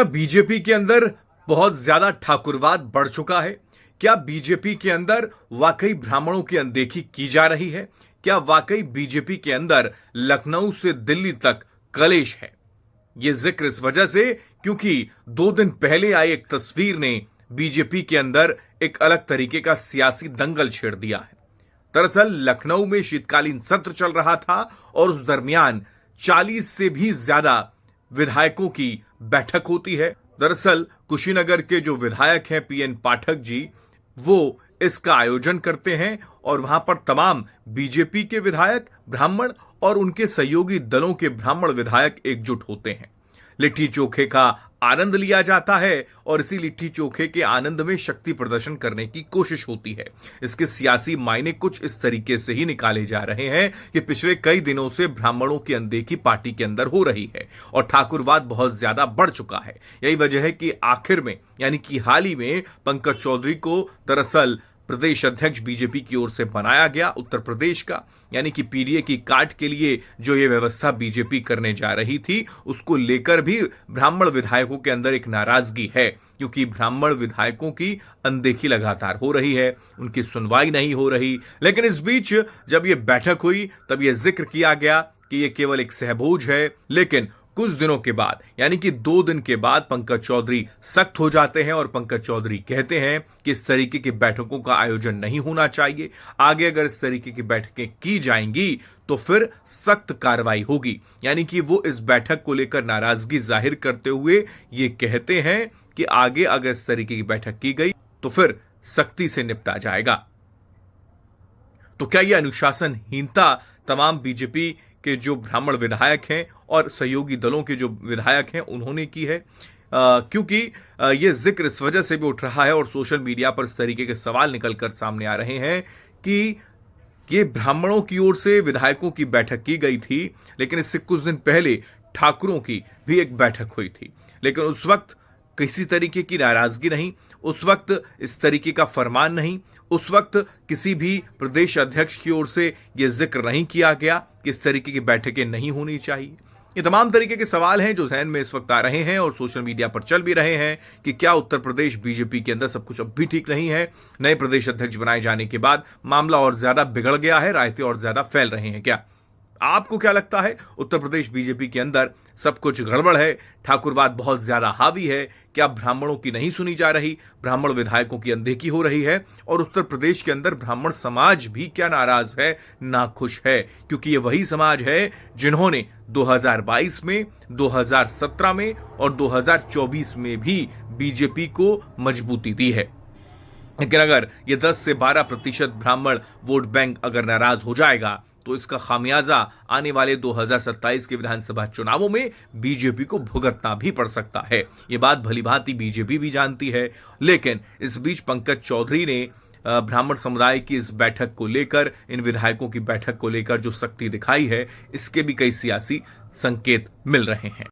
BJP के अंदर बहुत ज्यादा ठाकुरवाद बढ़ चुका है। क्या बीजेपी के अंदर वाकई ब्राह्मणों की अनदेखी की जा रही है? क्या वाकई बीजेपी के अंदर लखनऊ से दिल्ली तक कलेश है? यह जिक्र इस वजह से क्योंकि 2 दिन पहले आई एक तस्वीर ने बीजेपी के अंदर एक अलग तरीके का सियासी दंगल छेड़ दिया है। दरअसल लखनऊ में शीतकालीन सत्र चल रहा था और उस दरमियान 40 से भी ज्यादा विधायकों की बैठक होती है। दरअसल कुशीनगर के जो विधायक हैं पीएन पाठक जी, वो इसका आयोजन करते हैं और वहां पर तमाम बीजेपी के विधायक, ब्राह्मण और उनके सहयोगी दलों के ब्राह्मण विधायक एकजुट होते हैं। लिट्टी चोखे का आनंद लिया जाता है और इसी लिट्टी चोखे के आनंद में शक्ति प्रदर्शन करने की कोशिश होती है। इसके सियासी मायने कुछ इस तरीके से ही निकाले जा रहे हैं कि पिछले कई दिनों से ब्राह्मणों की अनदेखी पार्टी के अंदर हो रही है और ठाकुरवाद बहुत ज्यादा बढ़ चुका है। यही वजह है कि आखिर में यानी कि हाल ही में पंकज चौधरी को दरअसल प्रदेश अध्यक्ष बीजेपी की ओर से बनाया गया उत्तर प्रदेश का, यानी कि पीडीए की काट के लिए जो ये व्यवस्था बीजेपी करने जा रही थी, उसको लेकर भी ब्राह्मण विधायकों के अंदर एक नाराजगी है, क्योंकि ब्राह्मण विधायकों की अनदेखी लगातार हो रही है, उनकी सुनवाई नहीं हो रही। लेकिन इस बीच जब ये बैठक हुई तब यह जिक्र किया गया कि यह केवल एक सहभोज है। लेकिन कुछ दिनों के बाद यानी कि 2 दिन के बाद पंकज चौधरी सख्त हो जाते हैं और पंकज चौधरी कहते हैं कि इस तरीके की बैठकों का आयोजन नहीं होना चाहिए। आगे अगर इस तरीके की बैठकें की जाएंगी तो फिर सख्त कार्रवाई होगी। यानी कि वो इस बैठक को लेकर नाराजगी जाहिर करते हुए ये कहते हैं कि आगे अगर इस तरीके की बैठक की गई तो फिर सख्ती से निपटा जाएगा। तो क्या यह अनुशासनहीनता तमाम बीजेपी के जो ब्राह्मण विधायक हैं और सहयोगी दलों के जो विधायक हैं उन्होंने की है? क्योंकि यह जिक्र इस वजह से भी उठ रहा है और सोशल मीडिया पर इस तरीके के सवाल निकलकर सामने आ रहे हैं कि ये ब्राह्मणों की ओर से विधायकों की बैठक की गई थी, लेकिन इससे कुछ दिन पहले ठाकुरों की भी एक बैठक हुई थी, लेकिन उस वक्त किसी तरीके की नाराजगी नहीं, उस वक्त इस तरीके का फरमान नहीं, उस वक्त किसी भी प्रदेश अध्यक्ष की ओर से यह जिक्र नहीं किया गया कि इस तरीके की बैठकें नहीं होनी चाहिए। ये तमाम तरीके के सवाल हैं जो जहन में इस वक्त आ रहे हैं और सोशल मीडिया पर चल भी रहे हैं कि क्या उत्तर प्रदेश बीजेपी के अंदर सब कुछ अब भी ठीक नहीं है? नए प्रदेश अध्यक्ष बनाए जाने के बाद मामला और ज्यादा बिगड़ गया है, रायते और ज्यादा फैल रहे हैं क्या? आपको क्या लगता है? उत्तर प्रदेश बीजेपी के अंदर सब कुछ गड़बड़ है, ठाकुरवाद बहुत ज्यादा हावी है, क्या ब्राह्मणों की नहीं सुनी जा रही, ब्राह्मण विधायकों की अनदेखी हो रही है और उत्तर प्रदेश के अंदर ब्राह्मण समाज भी क्या नाराज है, नाखुश है? क्योंकि ये वही समाज है जिन्होंने 2022 में, 2017 में और 2024 में भी बीजेपी को मजबूती दी है। लेकिन अगर ये 10 से 12% ब्राह्मण वोट बैंक अगर नाराज हो जाएगा तो इसका खामियाजा आने वाले 2027 के विधानसभा चुनावों में बीजेपी को भुगतना भी पड़ सकता है। ये बात भलीभांति बीजेपी भी जानती है। लेकिन इस बीच पंकज चौधरी ने ब्राह्मण समुदाय की इस बैठक को लेकर, इन विधायकों की बैठक को लेकर जो सख्ती दिखाई है, इसके भी कई सियासी संकेत मिल रहे हैं।